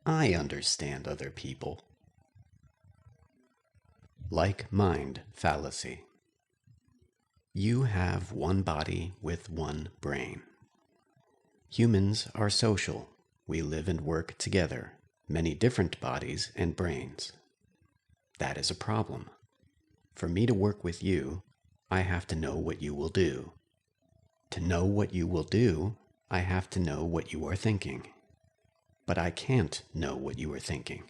I understand other people. Like-mind fallacy. You have one body with one brain. Humans are social. We live and work together, many different bodies and brains. That is a problem. For me to work with you, I have to know what you will do. To know what you will do, I have to know what you are thinking. But I can't know what you are thinking.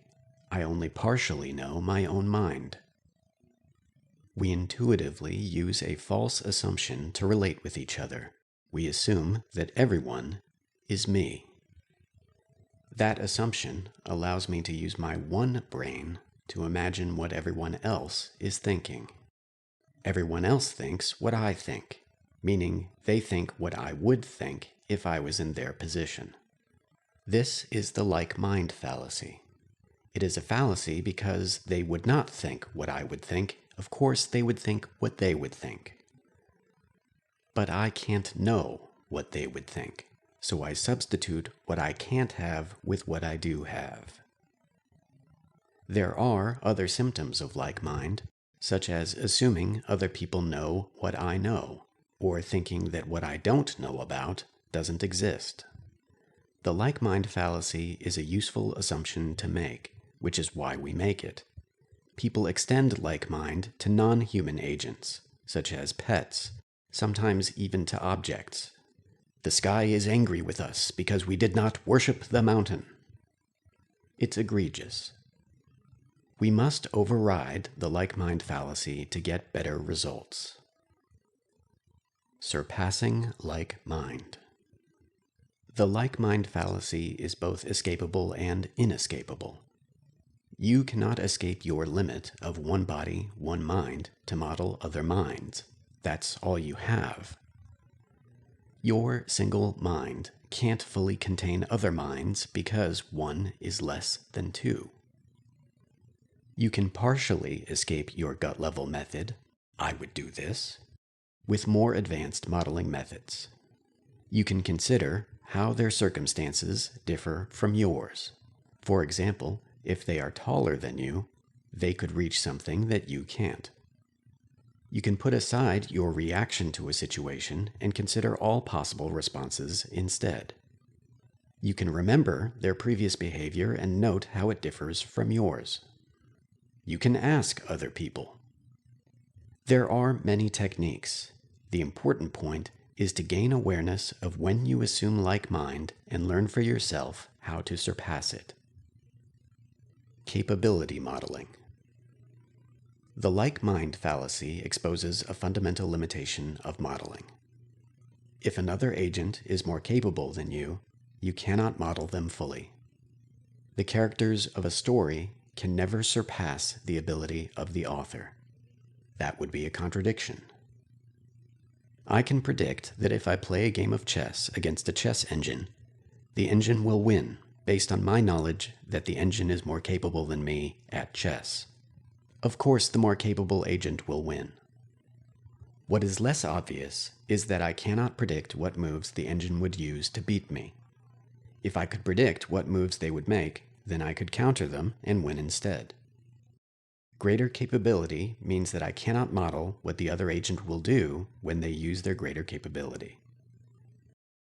I only partially know my own mind. We intuitively use a false assumption to relate with each other. We assume that everyone is me. That assumption allows me to use my one brain to imagine what everyone else is thinking. Everyone else thinks what I think, meaning they think what I would think if I was in their position. This is the like-mind fallacy. It is a fallacy because they would not think what I would think. Of course, they would think what they would think. But I can't know what they would think, so I substitute what I can't have with what I do have. There are other symptoms of like-mind, such as assuming other people know what I know, or thinking that what I don't know about doesn't exist. The like-mind fallacy is a useful assumption to make, which is why we make it. People extend like-mind to non-human agents, such as pets, sometimes even to objects. The sky is angry with us because we did not worship the mountain. It's egregious. We must override the like-mind fallacy to get better results. Surpassing like-mind. The like-mind fallacy is both escapable and inescapable. You cannot escape your limit of one body, one mind to model other minds. That's all you have. Your single mind can't fully contain other minds because one is less than two. You can partially escape your gut-level method, I would do this, with more advanced modeling methods. You can consider how their circumstances differ from yours. For example, if they are taller than you, they could reach something that you can't. You can put aside your reaction to a situation and consider all possible responses instead. You can remember their previous behavior and note how it differs from yours. You can ask other people. There are many techniques. The important point is to gain awareness of when you assume like-mind and learn for yourself how to surpass it. Capability modeling. The like-mind fallacy exposes a fundamental limitation of modeling. If another agent is more capable than you cannot model them fully. The characters of a story can never surpass the ability of the author. That would be a contradiction. I can predict that if I play a game of chess against a chess engine, the engine will win based on my knowledge that the engine is more capable than me at chess. Of course, the more capable agent will win. What is less obvious is that I cannot predict what moves the engine would use to beat me. If I could predict what moves they would make, then I could counter them and win instead. Greater capability means that I cannot model what the other agent will do when they use their greater capability.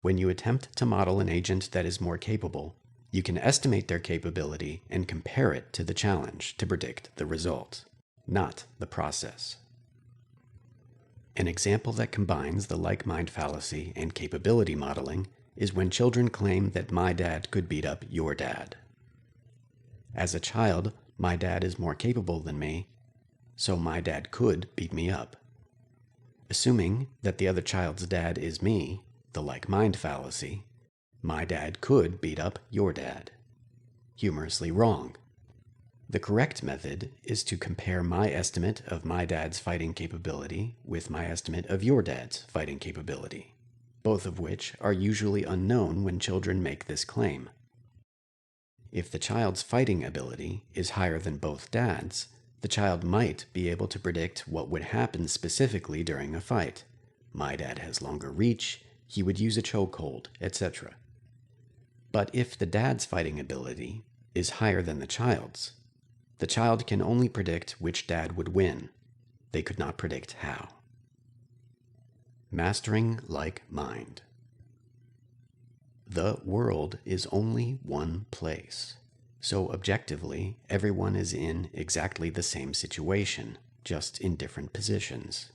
When you attempt to model an agent that is more capable, you can estimate their capability and compare it to the challenge to predict the result, not the process. An example that combines the like-mind fallacy and capability modeling is when children claim that my dad could beat up your dad. As a child, my dad is more capable than me, so my dad could beat me up. Assuming that the other child's dad is me, the like-mind fallacy, my dad could beat up your dad. Humorously wrong. The correct method is to compare my estimate of my dad's fighting capability with my estimate of your dad's fighting capability, both of which are usually unknown when children make this claim. If the child's fighting ability is higher than both dads, the child might be able to predict what would happen specifically during a fight. My dad has longer reach, he would use a chokehold, etc. But if the dad's fighting ability is higher than the child's. The child can only predict which dad would win. They could not predict how. Mastering like mind. The world is only one place. So objectively, everyone is in exactly the same situation, just in different positions.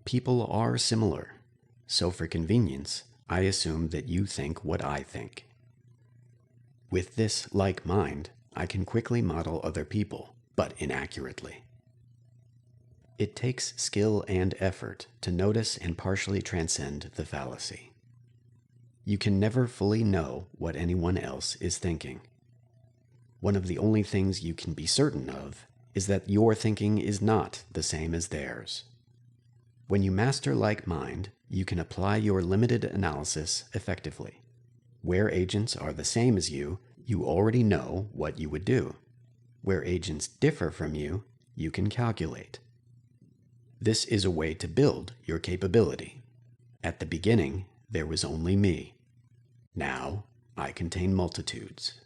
People are similar, so for convenience, I assume that you think what I think. With this like mind, I can quickly model other people, but inaccurately. It takes skill and effort to notice and partially transcend the fallacy. You can never fully know what anyone else is thinking. One of the only things you can be certain of is that your thinking is not the same as theirs. When you master like mind, you can apply your limited analysis effectively. Where agents are the same as you already know what you would do. Where agents differ from you, you can calculate. This is a way to build your capability. At the beginning, there was only me. Now, I contain multitudes.